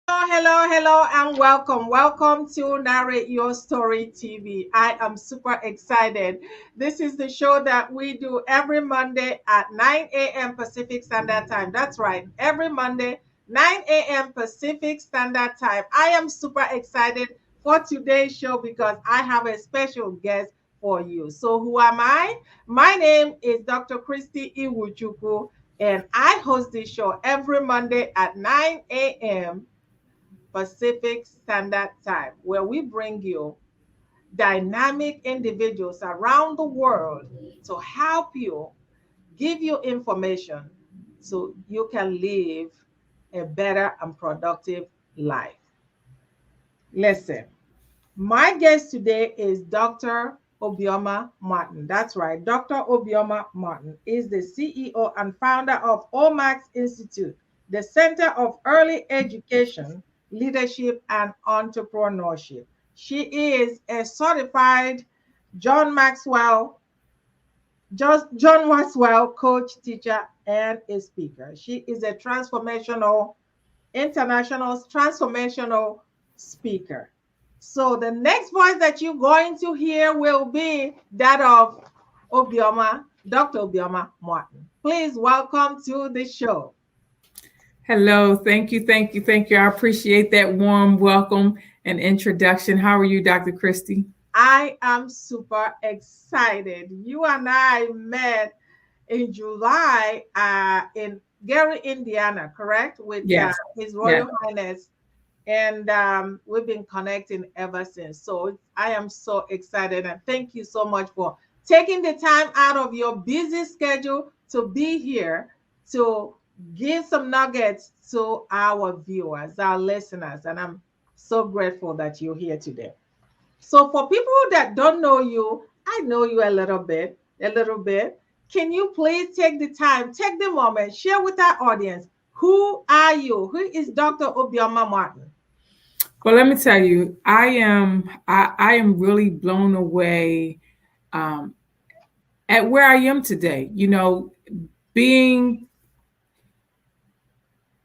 Hello, and welcome. Welcome to Narrate Your Story TV. I am super excited. This is the show that we do every Monday at 9 a.m. Pacific Standard Time. That's right, every Monday, 9 a.m. Pacific Standard Time. I am super excited for today's show because I have a special guest for you. So, who am I? My name is Dr. Christy Iwuchukwu, and I host this show every Monday at 9 a.m. Pacific Standard Time, where we bring you dynamic individuals around the world to help you, give you information so you can live a better and productive life. Listen, my guest today is Dr. Obioma Martine. That's right. Dr. Obioma Martine is the CEO and founder of OMAX Institute, the Center of Early Education, Leadership, and Entrepreneurship. She is a certified John Maxwell, John Maxwell coach, teacher, and a speaker. She is a international transformational speaker. So the next voice that you're going to hear will be that of Dr. Obioma Martine. Please welcome to the show. Hello, thank you. I appreciate that warm welcome and introduction. How are you, Dr. Christie? I am super excited. You and I met in July in Gary, Indiana, correct? With Yes, His yes. Royal Highness, and we've been connecting ever since. So I am so excited, and thank you so much for taking the time out of your busy schedule to be here to give some nuggets to our viewers, our listeners, and I'm so grateful that you're here today. So for people that don't know you, I know you a little bit, a little bit. Can you please take the time, take the moment, share with our audience, who are you? Who is Dr. Obioma Martine? Well, let me tell you, I am really blown away um, at where I am today. Being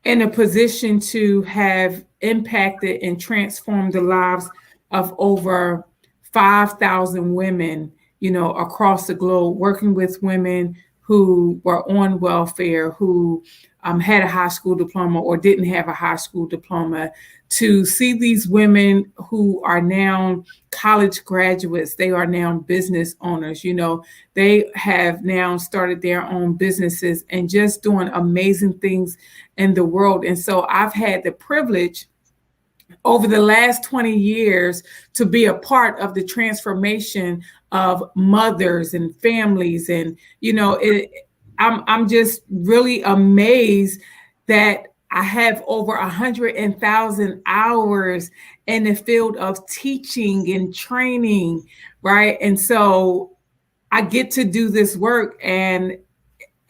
in a position to have impacted and transformed the lives of over 5,000 women, across the globe, working with women who were on welfare, who had a high school diploma or didn't have a high school diploma, to see these women who are now college graduates, they are now business owners, they have now started their own businesses and just doing amazing things in the world. And so I've had the privilege over the last 20 years to be a part of the transformation of mothers and families. And, I'm just really amazed that I have over 100,000 hours in the field of teaching and training, right? And so I get to do this work, and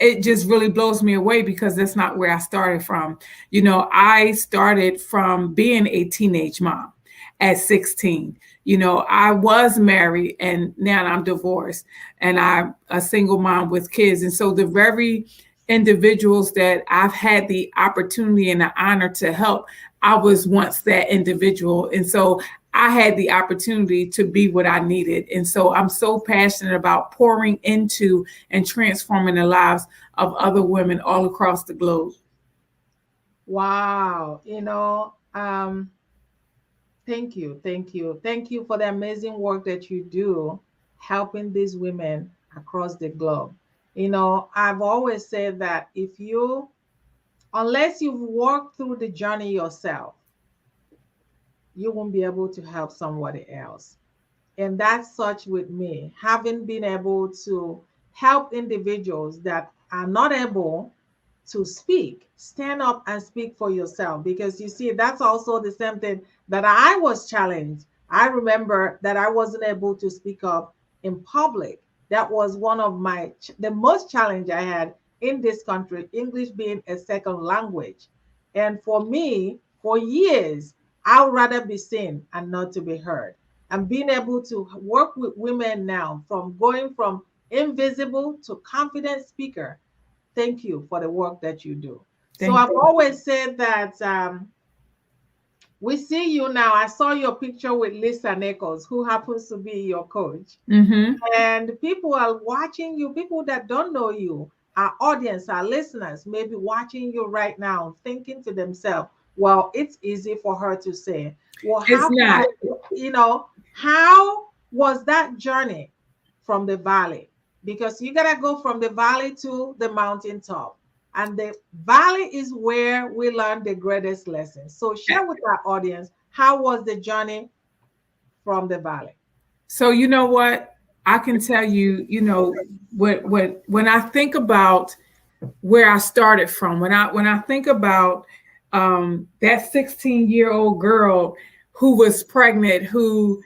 it just really blows me away because that's not where I started from. I started from being a teenage mom at 16. I was married and now I'm divorced and I'm a single mom with kids. And so the very individuals that I've had the opportunity and the honor to help, I was once that individual. And so I had the opportunity to be what I needed. And so I'm so passionate about pouring into and transforming the lives of other women all across the globe. Wow. Thank you for the amazing work that you do helping these women across the globe. I've always said that unless you've walked through the journey yourself, you won't be able to help somebody else. And that's such with me, having been able to help individuals that are not able to speak, stand up and speak for yourself. Because you see, that's also the same thing that I was challenged. I remember that I wasn't able to speak up in public. That was one of the most challenge I had in this country, English being a second language. And for me, for years, I would rather be seen and not to be heard. And being able to work with women now, from going from invisible to confident speaker, thank you for the work that you do. So Thank I've you. always said that We see you now. I saw your picture with Lisa Nichols, who happens to be your coach. Mm-hmm. And people are watching you, people that don't know you, our audience, our listeners, may be watching you right now, thinking to themselves, well, it's easy for her to say. Well, It's how not. how was that journey from the valley? Because you gotta go from the valley to the mountaintop. And the valley is where we learn the greatest lessons. So share with our audience, how was the journey from the valley? So you know what? I can tell you, when I think about where I started from, when I think about that 16-year-old girl who was pregnant, who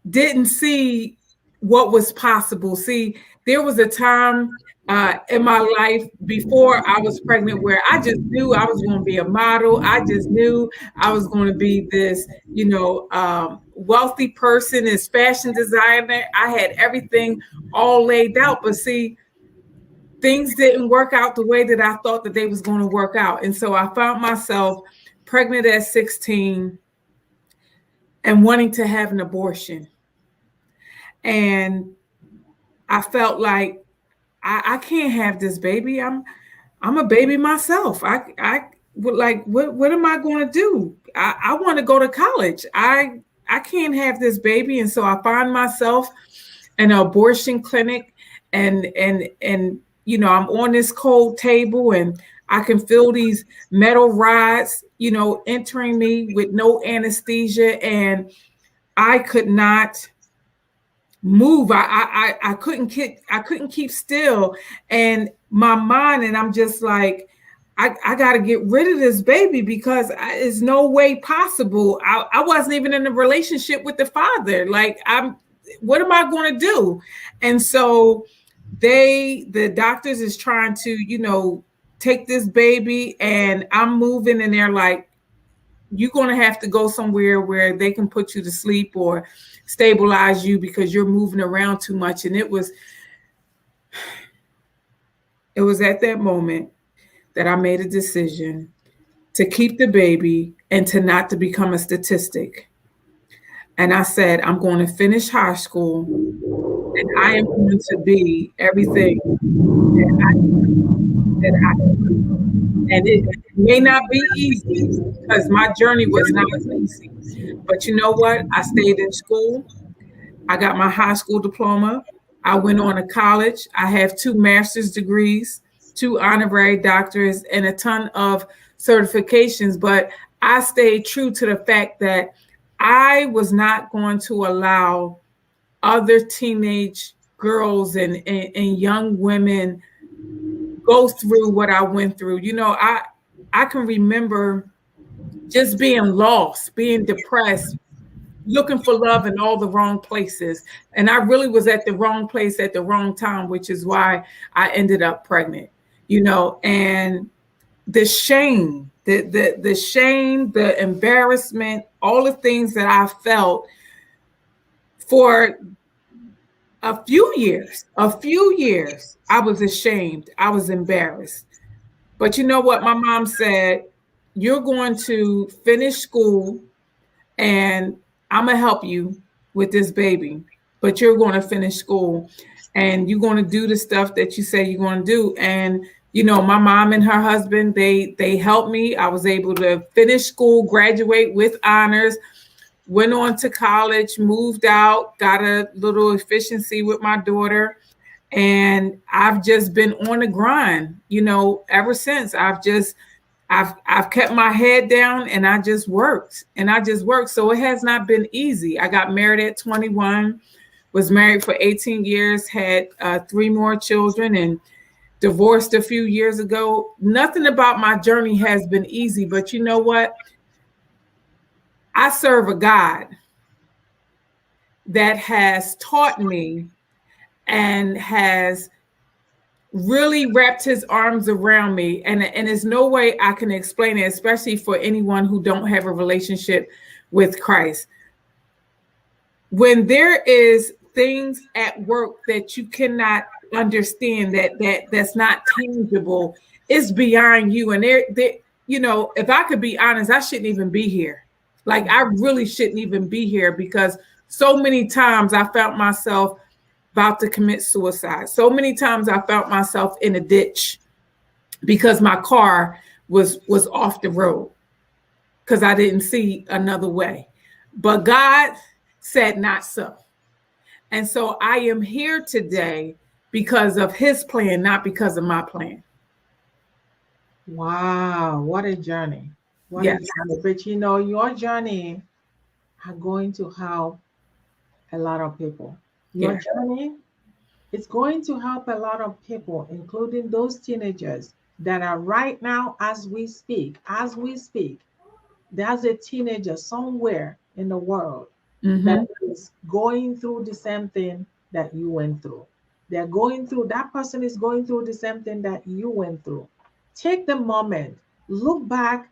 didn't see what was possible. See, there was a time in my life before I was pregnant where I just knew I was going to be a model. I just knew I was going to be this, wealthy person, this fashion designer. I had everything all laid out. But see, things didn't work out the way that I thought that they was going to work out. And so I found myself pregnant at 16 and wanting to have an abortion. And I felt like I can't have this baby. I'm a baby myself. I would like what am I going to do? I want to go to college. I can't have this baby, and so I find myself in an abortion clinic, and I'm on this cold table, and I can feel these metal rods, entering me with no anesthesia, and I could not move. I couldn't keep still, and my mind, and I'm just like, I got to get rid of this baby because there's no way possible. I wasn't even in a relationship with the father. Like, what am I going to do? And so the doctors is trying to take this baby, and I'm moving, and they're like, you're going to have to go somewhere where they can put you to sleep or stabilize you because you're moving around too much. And it was at that moment that I made a decision to keep the baby and to not to become a statistic. And I said, I'm going to finish high school, and I am going to be everything that I and it may not be easy because my journey was not easy. But you know what? I stayed in school. I got my high school diploma. I went on to college. I have 2 master's degrees, 2 honorary doctorates, and a ton of certifications. But I stayed true to the fact that I was not going to allow other teenage girls and young women go through what I went through. I can remember just being lost, being depressed, looking for love in all the wrong places. And I really was at the wrong place at the wrong time, which is why I ended up pregnant, and the shame, the shame, the embarrassment, all the things that I felt for a few years, I was ashamed. I was embarrassed. But you know what? My mom said, you're going to finish school and I'm going to help you with this baby, but you're going to finish school and you're going to do the stuff that you say you're going to do. And, my mom and her husband, they helped me. I was able to finish school, graduate with honors, went on to college, moved out, got a little efficiency with my daughter. And I've just been on the grind, ever since. I've kept my head down and I just worked. So it has not been easy. I got married at 21, was married for 18 years, had 3 more children, and divorced a few years ago. Nothing about my journey has been easy, but you know what? I serve a God that has taught me and has really wrapped his arms around me. And there's no way I can explain it, especially for anyone who don't have a relationship with Christ. When there is things at work that you cannot understand, that's not tangible, it's beyond you. And if I could be honest, I shouldn't even be here. Like, I really shouldn't even be here, because so many times I found myself about to commit suicide. So many times I found myself in a ditch because my car was off the road, because I didn't see another way. But God said not so. And so I am here today because of his plan, not because of my plan. Wow, what a journey. What a Yes. journey. But your journey are going to help a lot of people. Your Yeah. journey is going to help a lot of people, including those teenagers that are right now, as we speak, there's a teenager somewhere in the world that Mm-hmm. is going through the same thing that you went through. That person is going through the same thing that you went through. Take the moment, look back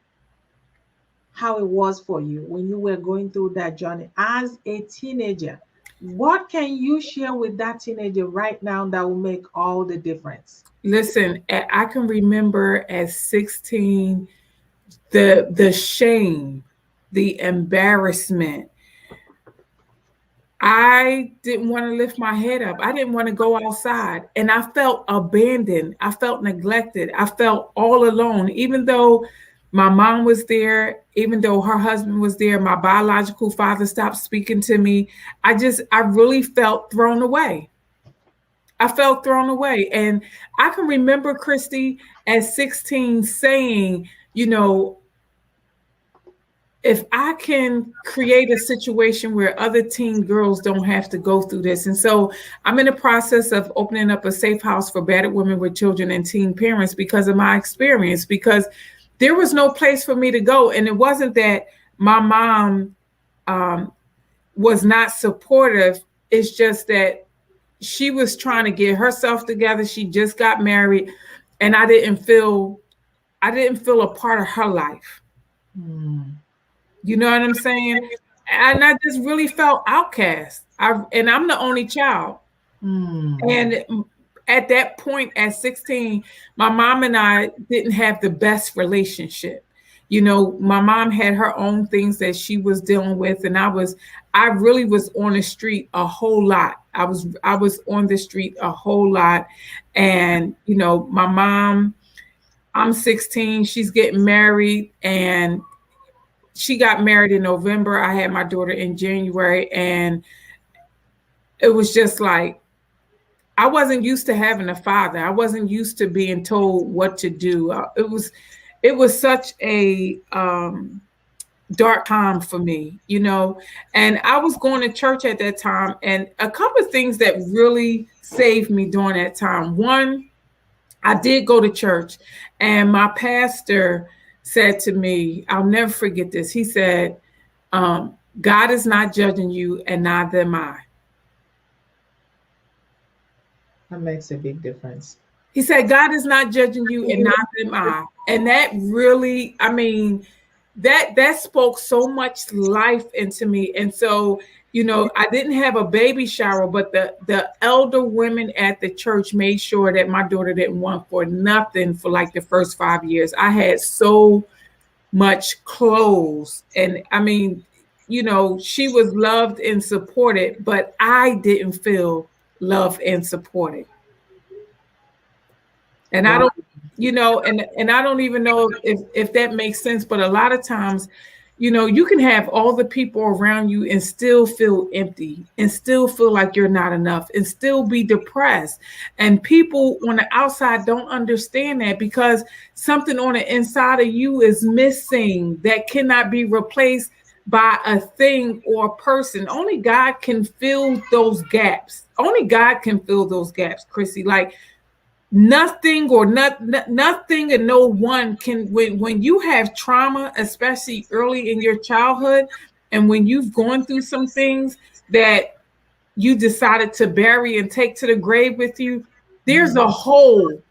how it was for you when you were going through that journey as a teenager. What can you share with that teenager right now that will make all the difference? Listen, I can remember at 16, the shame, the embarrassment. I didn't want to lift my head up. I didn't want to go outside. And I felt abandoned. I felt neglected. I felt all alone, even though my mom was there, even though her husband was there, my biological father stopped speaking to me. I really felt thrown away. I felt thrown away. And I can remember Christy at 16 saying, if I can create a situation where other teen girls don't have to go through this. And so I'm in the process of opening up a safe house for battered women with children and teen parents because of my experience, because there was no place for me to go. And it wasn't that my mom was not supportive. It's just that she was trying to get herself together. She just got married, and I didn't feel a part of her life. You know what I'm saying? And I just really felt outcast. And I'm the only child. And at that point, at 16, my mom and I didn't have the best relationship. My mom had her own things that she was dealing with, and I really was on the street a whole lot. I was on the street a whole lot. And, my mom, I'm 16, she's getting married, and she got married in November. I had my daughter in January, and it was just like, I wasn't used to having a father. I wasn't used to being told what to do. It was such a dark time for me, and I was going to church at that time. And a couple of things that really saved me during that time. One, I did go to church, and my pastor said to me, I'll never forget this. He said, God is not judging you, and neither am I. That makes a big difference. He said, God is not judging you, and neither am I. And that really, that spoke so much life into me. And so, I didn't have a baby shower, but the elder women at the church made sure that my daughter didn't want for nothing for like the first 5 years. I had so much clothes. And she was loved and supported, but I didn't feel loved and supported. And I don't, and I don't even know if that makes sense, but a lot of times, you can have all the people around you and still feel empty, and still feel like you're not enough, and still be depressed. And people on the outside don't understand that, because something on the inside of you is missing that cannot be replaced by a thing or a person. Only God can fill those gaps. Only God can fill those gaps, Chrissy. Like, nothing or nothing and no one can, when you have trauma, especially early in your childhood, and when you've gone through some things that you decided to bury and take to the grave with you, there's a hole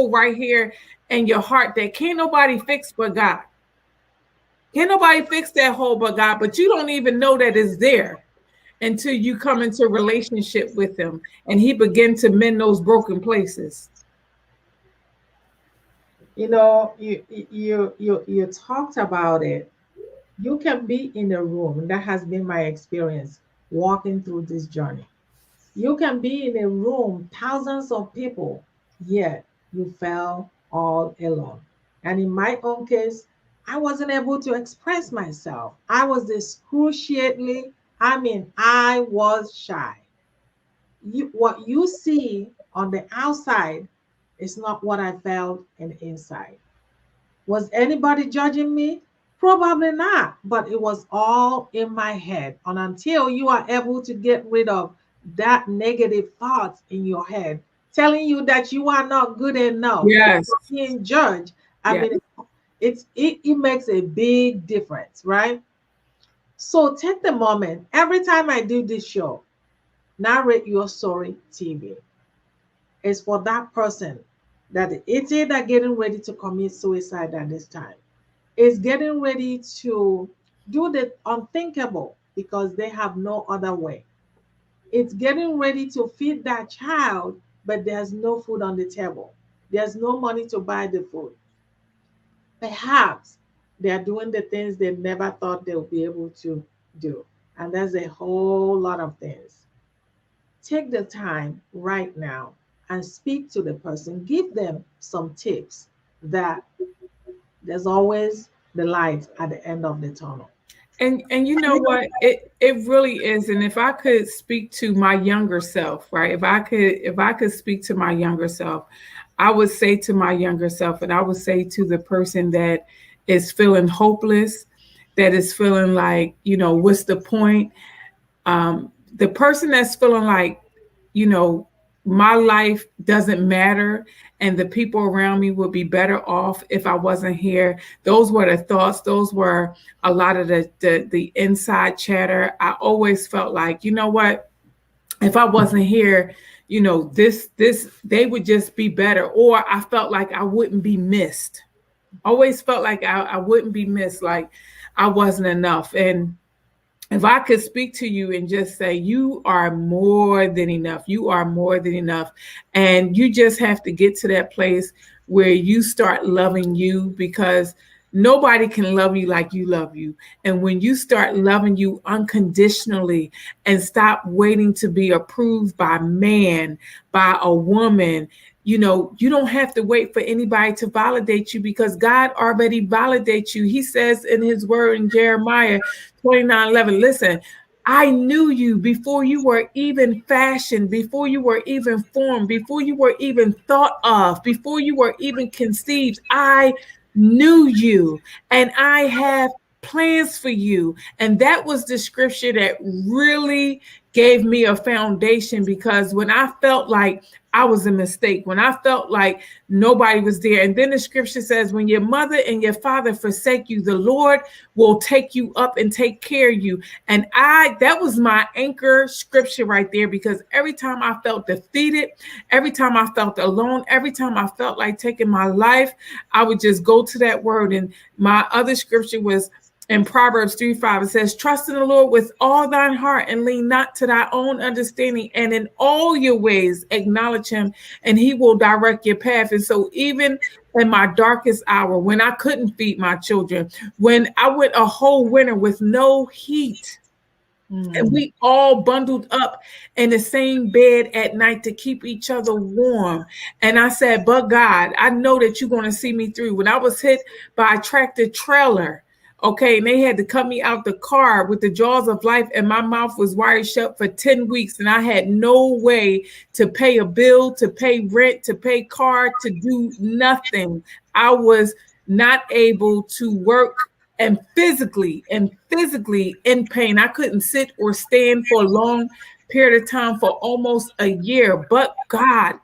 right here in your heart that can't nobody fix but God. Can't nobody fix that hole but God, but you don't even know that it's there until you come into a relationship with him and he begin to mend those broken places. You talked about it. You can be in a room. That has been my experience walking through this journey. You can be in a room, thousands of people, yet you felt all alone. And in my own case, I wasn't able to express myself. I was excruciatingly, I was shy. What you see on the outside is not what I felt in the inside. Was anybody judging me? Probably not, but it was all in my head. And until you are able to get rid of that negative thoughts in your head, telling you that you are not good enough or Yes. being judged, I Yeah. mean, it makes a big difference, right? So take the moment. Every time I do this show, Narrate Your Story TV, is for that person that it's either getting ready to commit suicide at this time, is getting ready to do the unthinkable because they have no other way. It's getting ready to feed that child, but there's no food on the table. There's no money to buy the food. Perhaps they are doing the things they never thought they would be able to do. And there's a whole lot of things. Take the time right now and speak to the person. Give them some tips that there's always the light at the end of the tunnel. And you know what? It really is. And if I could speak to my younger self, right? If I could speak to my younger self, I would say to my younger self, and I would say to the person that is feeling hopeless, that is feeling like, what's the point? The person that's feeling like, you know, my life doesn't matter and the people around me would be better off if I wasn't here. Those were the thoughts. Those were a lot of the inside chatter. I always felt like, you know what? If I wasn't here, this they would just be better. Or I felt like I wouldn't be missed. Always felt like I wouldn't be missed, like I wasn't enough. And if I could speak to you and just say, you are more than enough, you are more than enough. And you just have to get to that place where you start loving you, because nobody can love you like you love you. And when you start loving you unconditionally and stop waiting to be approved by man, by a woman, you don't have to wait for anybody to validate you, because God already validates you. He says in his word in Jeremiah 29:11, listen, I knew you before you were even fashioned, before you were even formed, before you were even thought of, before you were even conceived. I knew you, and I have plans for you. And that was the scripture that really gave me a foundation, because when I felt like I was a mistake, when I felt like nobody was there. And then the scripture says, when your mother and your father forsake you, the Lord will take you up and take care of you. And that was my anchor scripture right there, because every time I felt defeated, every time I felt alone, every time I felt like taking my life, I would just go to that word. And my other scripture was in Proverbs 3:5, it says, trust in the Lord with all thine heart and lean not to thy own understanding. And in all your ways, acknowledge him and he will direct your path. And so even in my darkest hour, when I couldn't feed my children, when I went a whole winter with no heat, and we all bundled up in the same bed at night to keep each other warm. And I said, but God, I know that you're going to see me through. When I was hit by a tractor trailer, okay, and they had to cut me out the car with the jaws of life, and my mouth was wired shut for 10 weeks, and I had no way to pay a bill, to pay rent, to pay car, to do nothing. I was not able to work, and physically in pain. I couldn't sit or stand for a long period of time for almost a year. But God,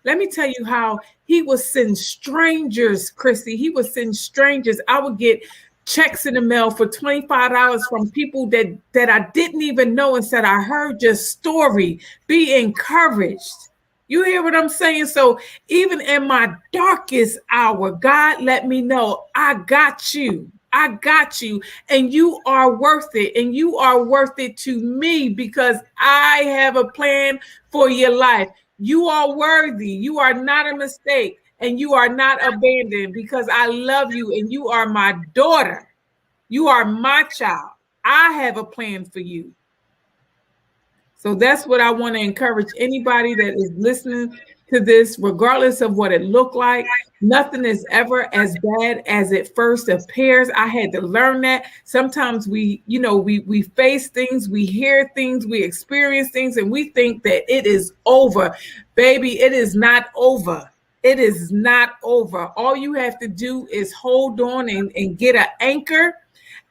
let me tell you how he would send strangers, Chrissy. He would send strangers. I would get checks in the mail for $25 from people that I didn't even know, and said, I heard your story. Be encouraged. You hear what I'm saying? So even in my darkest hour, God let me know, I got you. I got you, and you are worth it, and you are worth it to me, because I have a plan for your life. You are worthy. You are not a mistake. and you are not abandoned, because I love you and you are my daughter. You are my child. I have a plan for you. So that's what I want to encourage anybody that is listening to this, regardless of what it looked like. Nothing is ever as bad as it first appears. I had to learn that. Sometimes we face things, we hear things, we experience things, and we think that it is over. Baby, it is not over. It is not over. All you have to do is hold on and get an anchor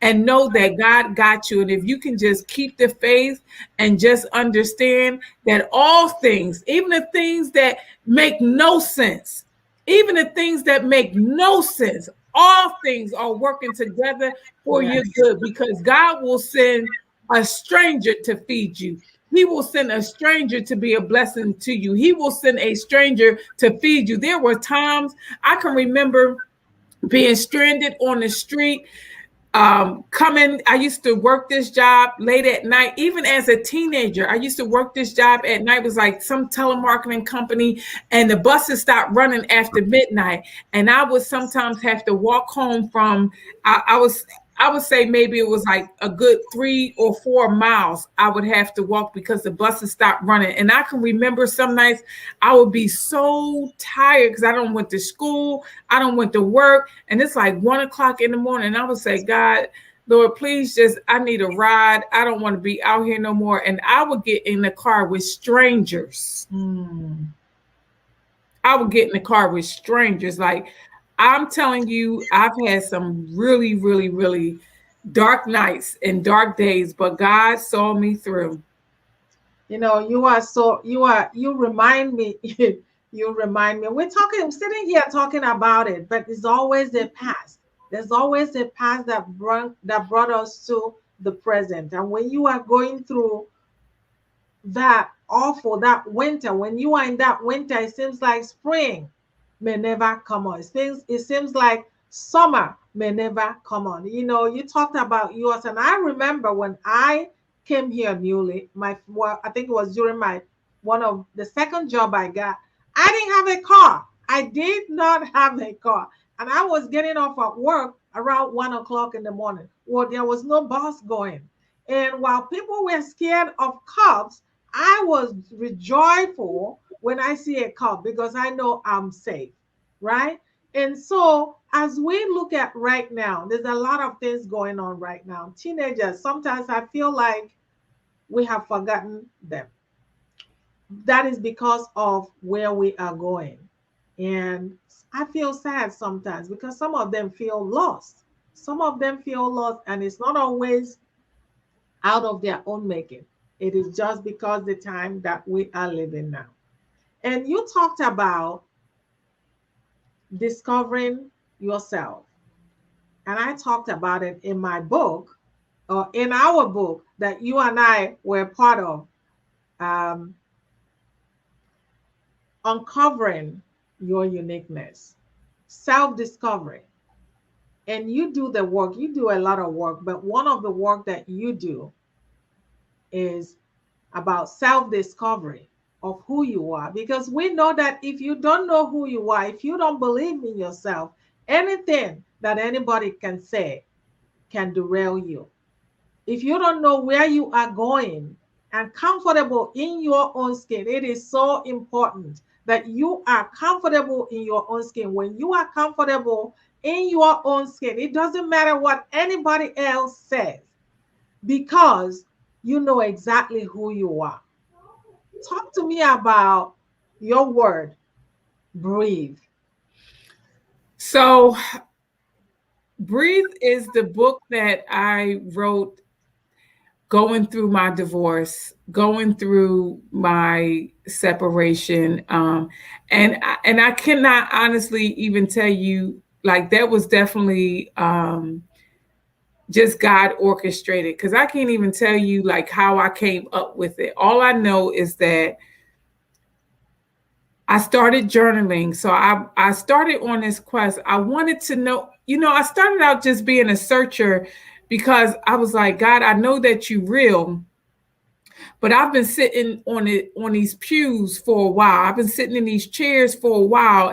and know that God got you. And if you can just keep the faith and just understand that all things, even the things that make no sense, even the things that make no sense, all things are working together for your Yes. good, because God will send a stranger to feed you. He will send a stranger to be a blessing to you. He will send a stranger to feed you. There were times I can remember being stranded on the street, coming. I used to work this job late at night. Even as a teenager, I used to work this job at night. It was like some telemarketing company, and the buses stopped running after midnight, and I would sometimes have to walk home from, I would say maybe it was like a good 3 or 4 miles I would have to walk because the buses stopped running. And I can remember some nights I would be so tired because I don't went to school, I don't went to work, and it's like 1 o'clock in the morning. And I would say, God, Lord, please I need a ride. I don't want to be out here no more. And I would get in the car with strangers. I would get in the car with strangers. Like, I'm telling you, I've had some really, really, really dark nights and dark days, but God saw me through. You remind me, you remind me. I'm sitting here talking about it, but it's always the past. There's always the past that brought us to the present. And when you are going through that winter, when you are in that winter, it seems like spring may never come on. It seems like summer may never come on. You talked about yours, and I remember when I came here newly, I think it was during my one of the second job I got. I didn't have a car. I did not have a car. And I was getting off at work around 1 o'clock in the morning. Well, there was no bus going. And while people were scared of cops, I was joyful when I see a cop because I know I'm safe, right? And so, as we look at right now, there's a lot of things going on right now. Teenagers, sometimes I feel like we have forgotten them. That is because of where we are going. And I feel sad sometimes because some of them feel lost. Some of them feel lost, and it's not always out of their own making. It is just because the time that we are living now. And you talked about discovering yourself. And I talked about it in my book, or in our book that you and I were part of, um, uncovering your uniqueness, self-discovery. And you do the work, you do a lot of work, but one of the work that you do is about self-discovery of who you are. Because we know that if you don't know who you are, if you don't believe in yourself, anything that anybody can say can derail you. If you don't know where you are going and comfortable in your own skin, it is so important that you are comfortable in your own skin. When you are comfortable in your own skin, it doesn't matter what anybody else says, because you know exactly who you are. Talk to me about your word, breathe. So, Breathe is the book that I wrote going through my divorce, going through my separation. And I cannot honestly even tell you, like, that was definitely just God orchestrated, because I can't even tell you like how I came up with it. All I know is that I started journaling. So I started on this quest. I wanted to know, I started out just being a searcher because I was like, God, I know that you're real, but I've been sitting on these pews for a while. I've been sitting in these chairs for a while,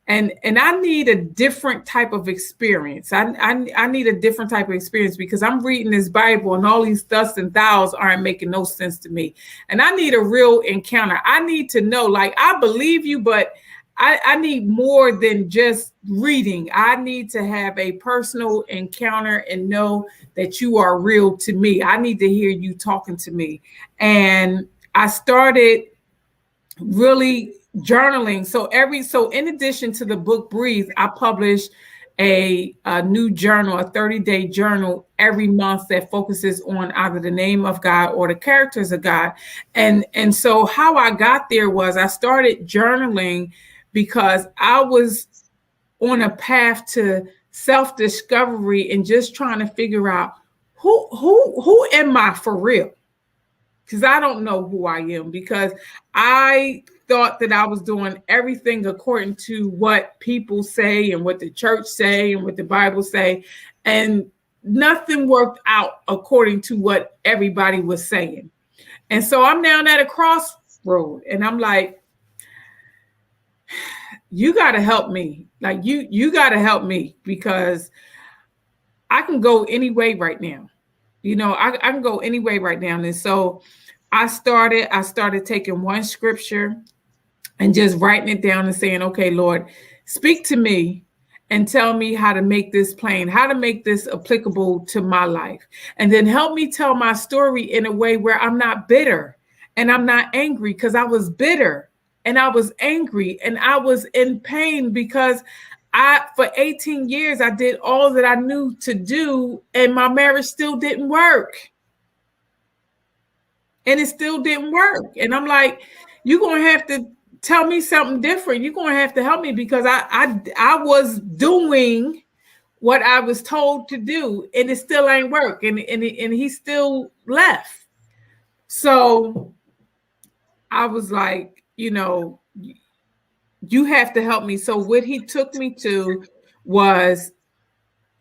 And I need a different type of experience. I need a different type of experience because I'm reading this Bible and all these thus and thous aren't making no sense to me. And I need a real encounter. I need to know, like, I believe you, but I need more than just reading. I need to have a personal encounter and know that you are real to me. I need to hear you talking to me. And I started really journaling. So in addition to the book Breathe, I publish a new journal, a 30-day journal every month that focuses on either the name of God or the characters of God. And so how I got there was I started journaling because I was on a path to self-discovery and just trying to figure out who am I for real? Because I don't know who I am, because I thought that I was doing everything according to what people say and what the church say and what the Bible say, and nothing worked out according to what everybody was saying. And so I'm down at a crossroad and I'm like, you got to help me. Like you got to help me, because I can go any way right now. I can go any way right now. And so I started taking one scripture and just writing it down and saying, okay, Lord, speak to me and tell me how to make this plain, how to make this applicable to my life. And then help me tell my story in a way where I'm not bitter and I'm not angry, because I was bitter and I was angry and I was in pain because for 18 years, I did all that I knew to do and my marriage still didn't work. And it still didn't work. And I'm like, you're going to have to tell me something different. You're going to have to help me, because I was doing what I was told to do and it still ain't work. And he still left. So I was like, you have to help me. So what he took me to was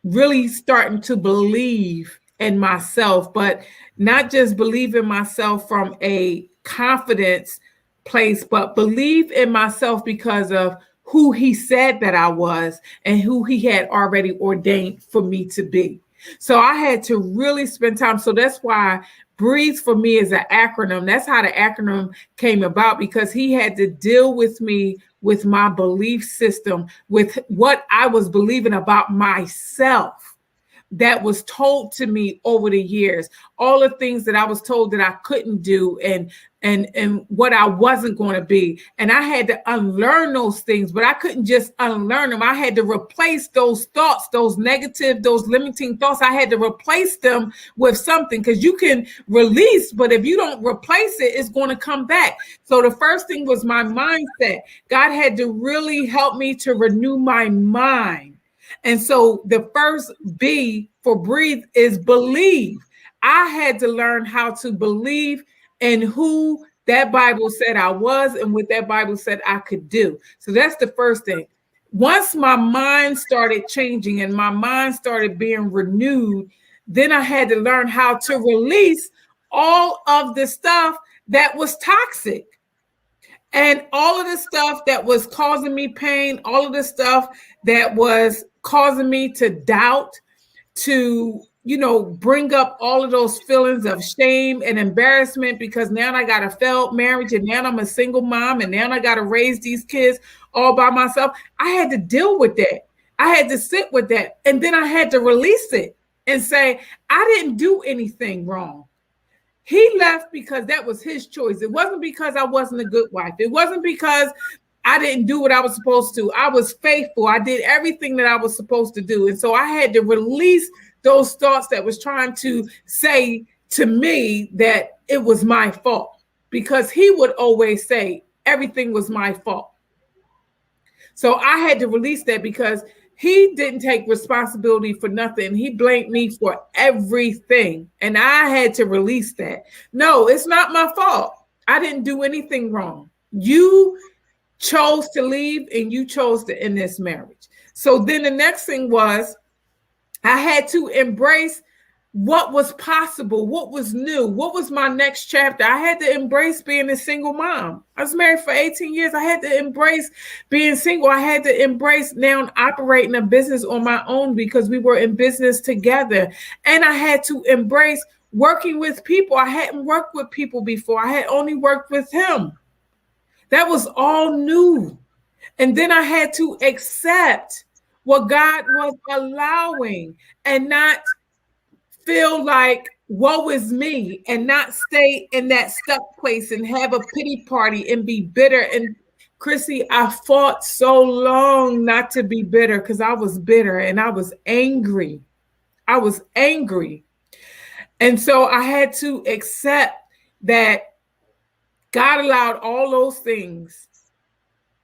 really starting to believe in myself, but not just believe in myself from a confidence place, but believe in myself because of who he said that I was and who he had already ordained for me to be. So I had to really spend time. So that's why Breathe for me is an acronym. That's how the acronym came about, because he had to deal with me with my belief system, with what I was believing about myself that was told to me over the years, all the things that I was told that I couldn't do and what I wasn't going to be. And I had to unlearn those things, but I couldn't just unlearn them. I had to replace those thoughts, those negative, those limiting thoughts. I had to replace them with something, because you can release, but if you don't replace it, it's going to come back. So the first thing was my mindset. God had to really help me to renew my mind. And so the first B for Breathe is believe. I had to learn how to believe in who that Bible said I was and what that Bible said I could do. So that's the first thing. Once my mind started changing and my mind started being renewed, then I had to learn how to release all of the stuff that was toxic. And all of the stuff that was causing me pain, all of the stuff that was causing me to doubt, to, bring up all of those feelings of shame and embarrassment, because now I got a failed marriage and now I'm a single mom and now I got to raise these kids all by myself. I had to deal with that. I had to sit with that. And then I had to release it and say, I didn't do anything wrong. He left because that was his choice. It wasn't because I wasn't a good wife. It wasn't because I didn't do what I was supposed to. I was faithful. I did everything that I was supposed to do. And so I had to release those thoughts that was trying to say to me that it was my fault, because he would always say everything was my fault. So I had to release that, because he didn't take responsibility for nothing. He blamed me for everything. And I had to release that. No, it's not my fault. I didn't do anything wrong. You chose to leave and you chose to end this marriage. So then the next thing was I had to embrace what was possible, what was new, what was my next chapter. I had to embrace being a single mom. I was married for 18 years. I had to embrace being single. I had to embrace now operating a business on my own because we were in business together. And I had to embrace working with people. I hadn't worked with people before. I had only worked with him. That was all new. And then I had to accept what God was allowing and not feel like woe is me and not stay in that stuck place and have a pity party and be bitter. And Chrissy, I fought so long not to be bitter because I was bitter and I was angry. I was angry. And so I had to accept that God allowed all those things.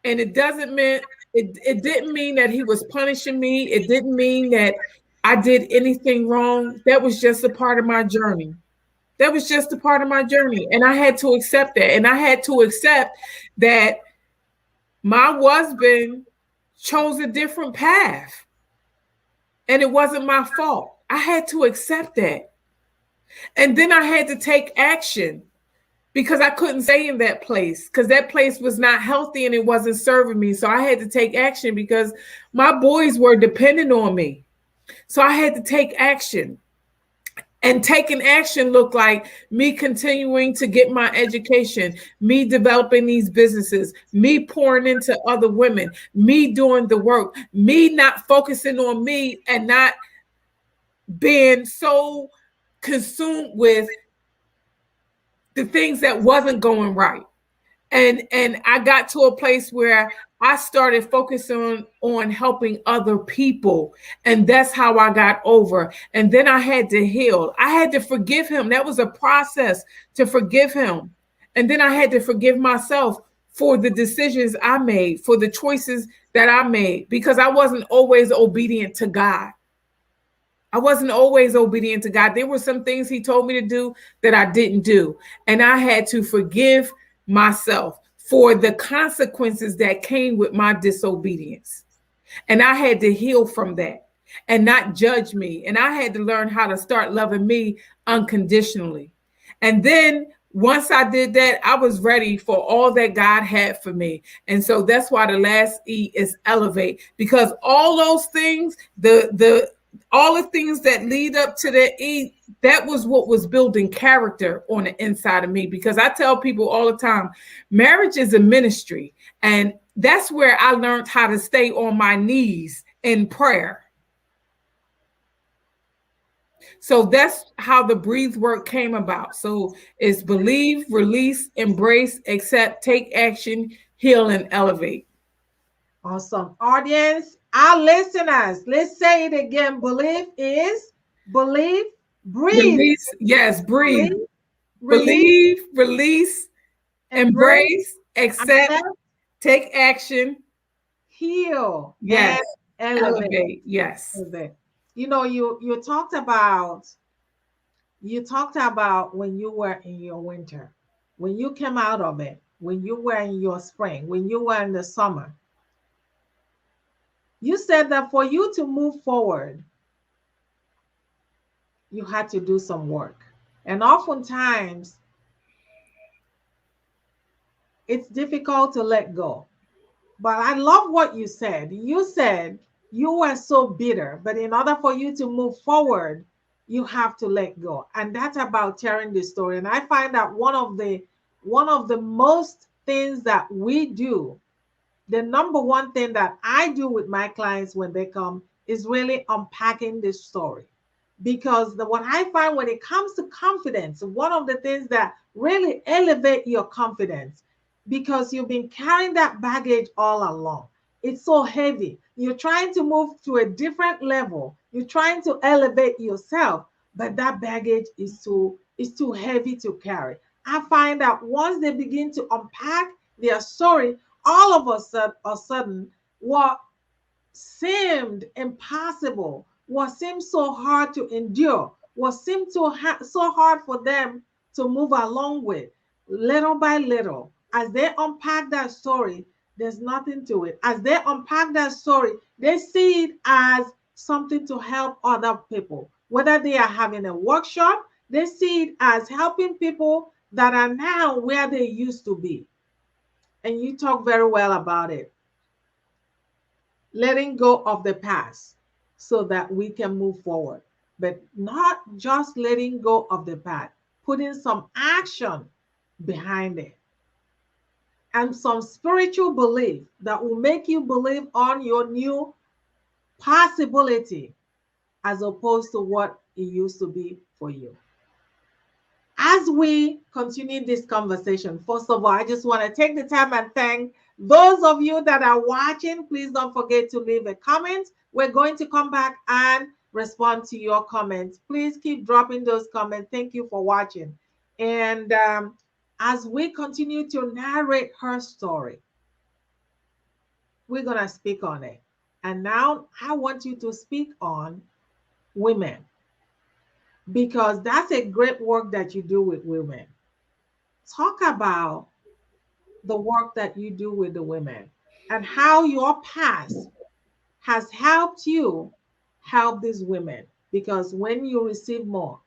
And it didn't mean that he was punishing me. It didn't mean that I did anything wrong. That was just a part of my journey. That was just a part of my journey. And I had to accept that. And I had to accept that my husband chose a different path. And it wasn't my fault. I had to accept that. And then I had to take action because I couldn't stay in that place because that place was not healthy and it wasn't serving me. So I had to take action because my boys were dependent on me. So I had to take action. And taking action looked like me continuing to get my education, me developing these businesses, me pouring into other women, me doing the work, me not focusing on me and not being so consumed with the things that wasn't going right. And I got to a place where I started focusing on helping other people. And that's how I got over. And then I had to heal. I had to forgive him. That was a process to forgive him. And then I had to forgive myself for the decisions I made, for the choices that I made, because I wasn't always obedient to God. I wasn't always obedient to God. There were some things he told me to do that I didn't do. And I had to forgive myself for the consequences that came with my disobedience. And I had to heal from that and not judge me. And I had to learn how to start loving me unconditionally. And then once I did that, I was ready for all that God had for me. And so that's why the last E is elevate, because all those things, all the things that lead up to the E, that was what was building character on the inside of me. Because I tell people all the time, marriage is a ministry. And that's where I learned how to stay on my knees in prayer. So that's how the breathe work came about. So it's believe, release, embrace, accept, take action, heal, and elevate. Awesome. Audience, our listeners, let's say it again. Believe, breathe. Release, yes, breathe. Release, Believe, release, embrace, accept, take action, heal, yes, and elevate. yes. You know, you talked about when you were in your winter, when you came out of it, when you were in your spring, when you were in the summer. You said that for you to move forward, you had to do some work. And oftentimes, it's difficult to let go. But I love what you said. You said you were so bitter, but in order for you to move forward, you have to let go. And that's about telling the story. And I find that one of the most things that we do, the number one thing that I do with my clients when they come is really unpacking this story. Because what I find when it comes to confidence, one of the things that really elevate your confidence, because you've been carrying that baggage all along. It's so heavy. You're trying to move to a different level. You're trying to elevate yourself, but that baggage is too heavy to carry. I find that once they begin to unpack their story, all of a sudden, what seemed impossible, what seemed so hard to endure, what seemed so hard for them to move along with, little by little, as they unpack that story, there's nothing to it. As they unpack that story, they see it as something to help other people. Whether they are having a workshop, they see it as helping people that are now where they used to be. And you talk very well about it. Letting go of the past so that we can move forward. But not just letting go of the past, putting some action behind it and some spiritual belief that will make you believe on your new possibility as opposed to what it used to be for you. As we continue this conversation, first of all, I just want to take the time and thank those of you that are watching. Please don't forget to leave a comment. We're going to come back and respond to your comments. Please keep dropping those comments. Thank you for watching. And as we continue to narrate her story, we're going to speak on it. And now I want you to speak on women, because that's a great work that you do with women. Talk about the work that you do with the women and how your past has helped you help these women. Because when you receive more,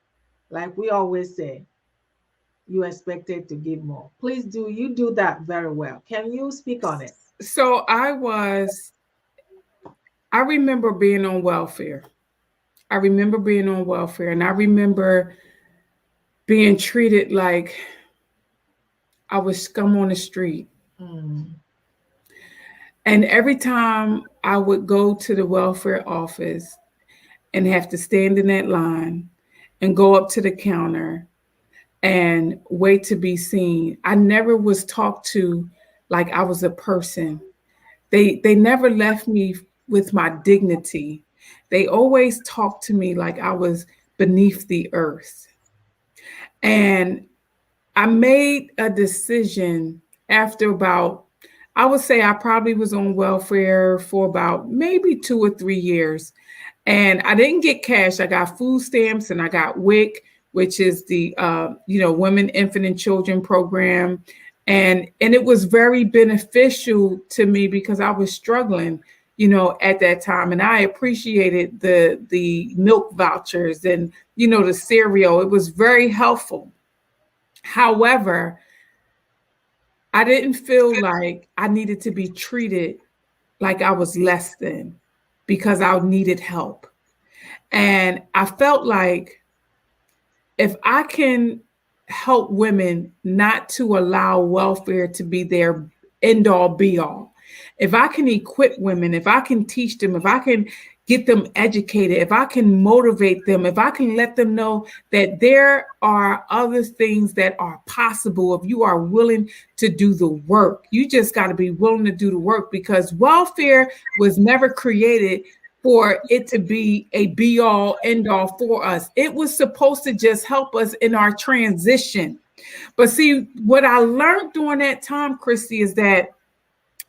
like we always say, you expected to give more. Please do. You do that very well. Can you speak on it? So I remember being on welfare. I remember being on welfare, and I remember being treated like I was scum on the street. And every time I would go to the welfare office and have to stand in that line and go up to the counter and wait to be seen, I never was talked to like I was a person. They never left me with my dignity. They always talked to me like I was beneath the earth. And I made a decision after about, I would say I probably was on welfare for about maybe 2 or 3 years. And I didn't get cash. I got food stamps and I got WIC, which is the Women, Infant, and Children program. And it was very beneficial to me because I was struggling, at that time. And I appreciated the milk vouchers and, the cereal. It was very helpful. However, I didn't feel like I needed to be treated like I was less than because I needed help. And I felt like if I can help women not to allow welfare to be their end all be all, if I can equip women, if I can teach them, if I can get them educated, if I can motivate them, if I can let them know that there are other things that are possible if you are willing to do the work. You just got to be willing to do the work, because welfare was never created for it to be a be all end all for us. It was supposed to just help us in our transition. But see, what I learned during that time, Christy, is that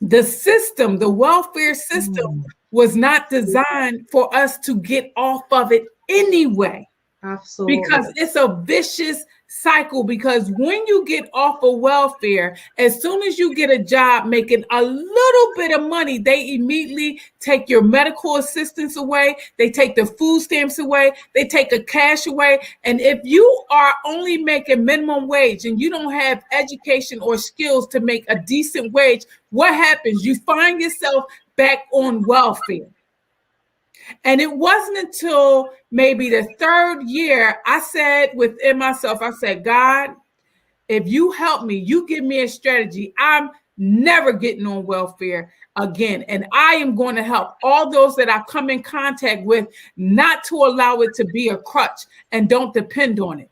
the system, the welfare system, was not designed for us to get off of it anyway. Absolutely. Because it's a vicious cycle. Because when you get off of welfare, as soon as you get a job making a little bit of money, they immediately take your medical assistance away. They take the food stamps away. They take the cash away. And if you are only making minimum wage and you don't have education or skills to make a decent wage, what happens? You find yourself back on welfare. And it wasn't until maybe the 3rd year I said within myself, I said, God, if you help me, you give me a strategy, I'm never getting on welfare again. And I am going to help all those that I come in contact with not to allow it to be a crutch and don't depend on it.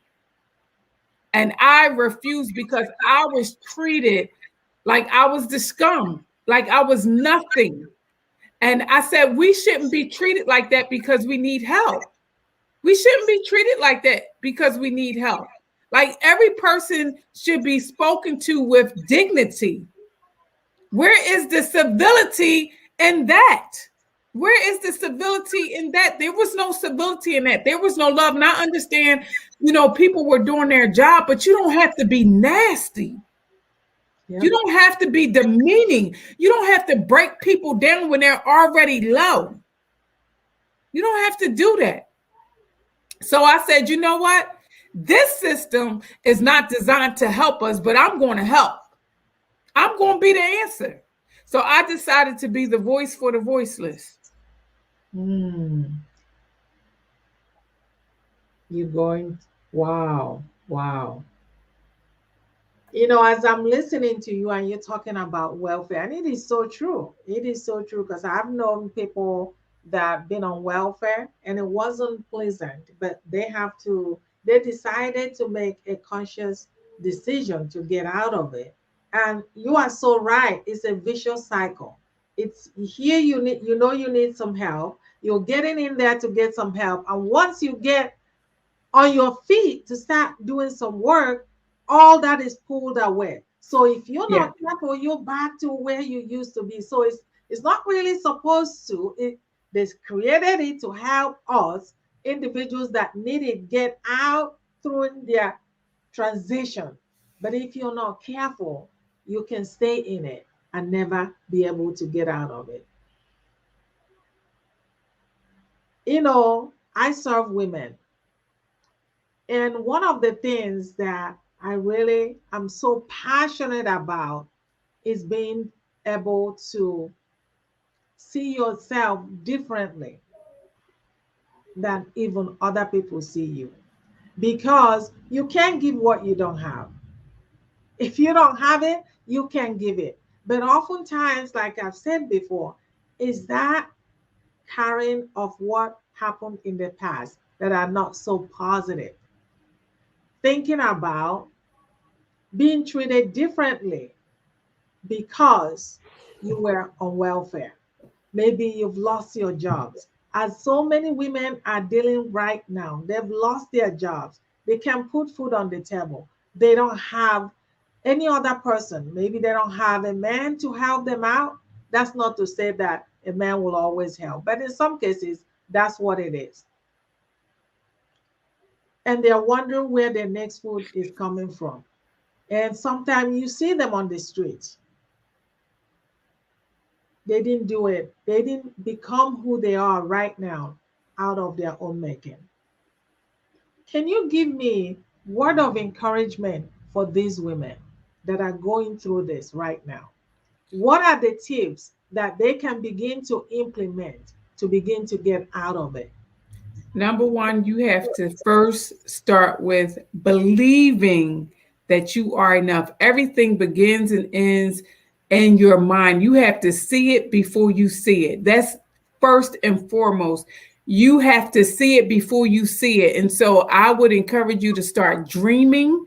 And I refused because I was treated like I was the scum, like I was nothing. And I said, we shouldn't be treated like that because we need help. We shouldn't be treated like that because we need help. Like, every person should be spoken to with dignity. Where is the civility in that? Where is the civility in that? There was no civility in that. There was no love. And I understand, people were doing their job, but you don't have to be nasty. You don't have to be demeaning. You don't have to break people down when they're already low. You don't have to do that. So I said, you know what? This system is not designed to help us, but I'm going to help. I'm going to be the answer. So I decided to be the voice for the voiceless. Mm, you're going, wow, wow. As I'm listening to you and you're talking about welfare, and it is so true. It is so true because I've known people that been on welfare and it wasn't pleasant, but they decided to make a conscious decision to get out of it. And you are so right. It's a vicious cycle. It's here you need some help. You're getting in there to get some help. And once you get on your feet to start doing some work, all that is pulled away. So if you're Yeah. not careful, you're back to where you used to be. So it's not really supposed to. They created it to help us individuals that need it get out through their transition. But if you're not careful, you can stay in it and never be able to get out of it. I serve women. And one of the things that I really am so passionate about is being able to see yourself differently than even other people see you. Because you can't give what you don't have. If you don't have it, you can't give it. But oftentimes, like I've said before, is that carrying of what happened in the past that are not so positive. Thinking about being treated differently because you were on welfare. Maybe you've lost your jobs. As so many women are dealing right now, they've lost their jobs. They can put food on the table. They don't have any other person. Maybe they don't have a man to help them out. That's not to say that a man will always help, but in some cases, that's what it is. And they're wondering where their next food is coming from. And sometimes you see them on the streets. They didn't do it. They didn't become who they are right now out of their own making. Can you give me word of encouragement for these women that are going through this right now? What are the tips that they can begin to implement to begin to get out of it? Number one, you have to first start with believing that you are enough. Everything begins and ends in your mind. You have to see it before you see it. That's first and foremost. You have to see it before you see it. And so I would encourage you to start dreaming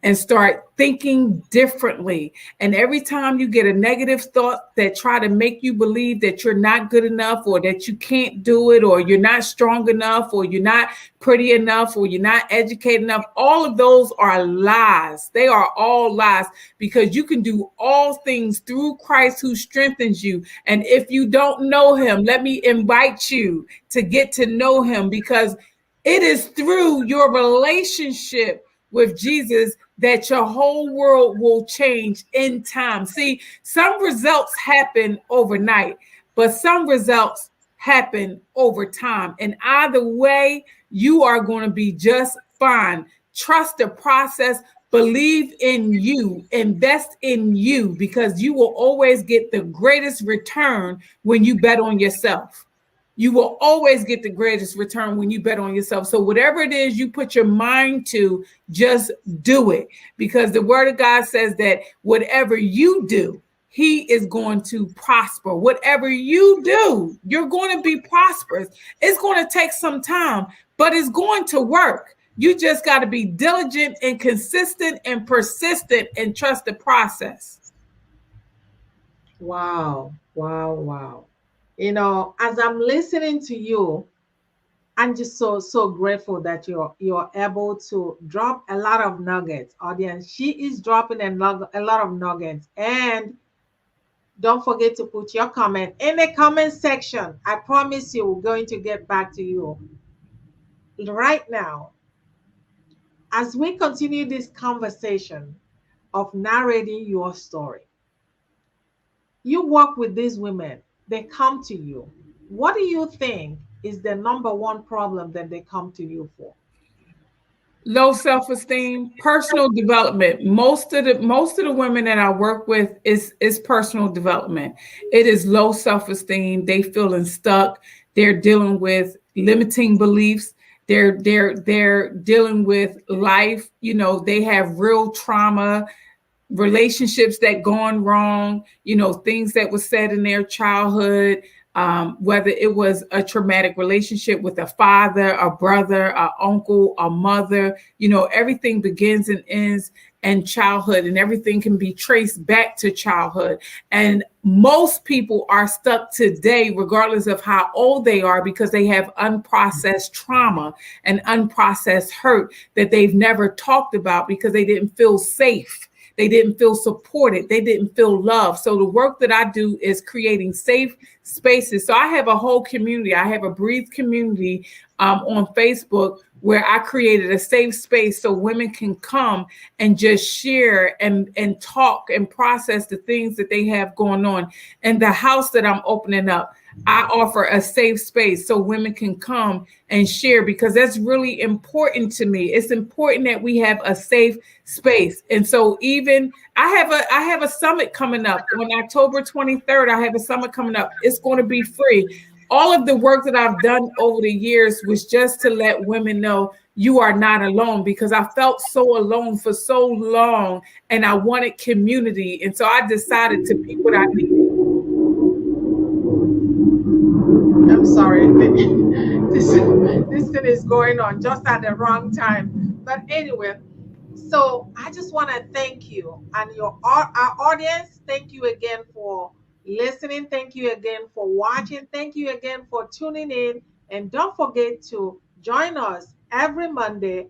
and start thinking differently. And every time you get a negative thought that try to make you believe that you're not good enough or that you can't do it or you're not strong enough or you're not pretty enough or you're not educated enough, all of those are lies. They are all lies because you can do all things through Christ who strengthens you. And if you don't know him, let me invite you to get to know him because it is through your relationship with Jesus that your whole world will change in time. See, some results happen overnight, but some results happen over time. And either way, you are going to be just fine. Trust the process, believe in you, invest in you, because you will always get the greatest return when you bet on yourself. You will always get the greatest return when you bet on yourself. So whatever it is you put your mind to, just do it. Because the word of God says that whatever you do, he is going to prosper. Whatever you do, you're going to be prosperous. It's going to take some time, but it's going to work. You just got to be diligent and consistent and persistent and trust the process. Wow, wow, wow. As I'm listening to you, I'm just so grateful that you're able to drop a lot of nuggets, audience. She is dropping a lot of nuggets, and don't forget to put your comment in the comment section. I promise you, we're going to get back to you right now as we continue this conversation of narrating your story. You work with these women, they come to you. What do you think is the number one problem that they come to you for? Low self-esteem, personal development. Most of the women that I work with is personal development. It is low self-esteem. They feeling stuck. They're dealing with limiting beliefs. They're dealing with life. They have real trauma, relationships that gone wrong, things that was said in their childhood, whether it was a traumatic relationship with a father, a brother, a uncle, a mother, everything begins and ends in childhood, and everything can be traced back to childhood. And most people are stuck today, regardless of how old they are, because they have unprocessed trauma and unprocessed hurt that they've never talked about because they didn't feel safe. They didn't feel supported. They didn't feel loved. So the work that I do is creating safe spaces. So I have a whole community. I have a B.R.E.A.T.H.E community on Facebook where I created a safe space so women can come and just share and talk and process the things that they have going on. And the house that I'm opening up, I offer a safe space so women can come and share, because that's really important to me. It's important that we have a safe space. And so even I have a summit coming up on October 23rd. I have a summit coming up. It's going to be free. All of the work that I've done over the years was just to let women know you are not alone, because I felt so alone for so long and I wanted community. And so I decided to be what I needed. I'm sorry. This thing is going on just at the wrong time. But anyway, so I just want to thank you and our audience. Thank you again for listening. Thank you again for watching. Thank you again for tuning in. And don't forget to join us every Monday,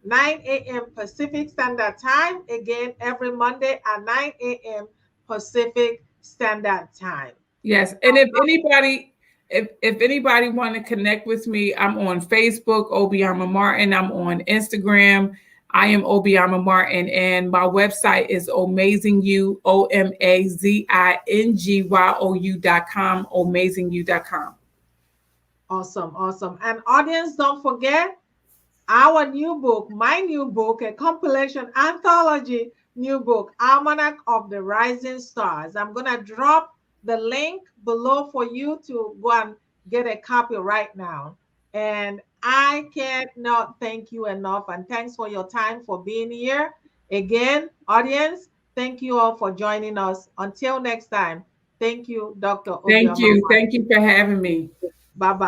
9 a.m. Pacific Standard Time. Again, every Monday at 9 a.m. Pacific Standard Time. Yes, and if anybody want to connect with me, I'm on Facebook, Obioma Martine. I'm on Instagram. I am Obioma Martine, and my website is amazingyou, OMAZINGYOU.com, amazingyou.com. Awesome, awesome. And audience, don't forget our new book, my new book, a compilation anthology new book, Almanac of the Rising Stars. I'm going to drop the link below for you to go and get a copy right now. And I cannot thank you enough. And thanks for your time for being here. Again, audience, thank you all for joining us. Until next time, thank you, Dr. Thank Obioma. you. Thank you for having me. Bye bye.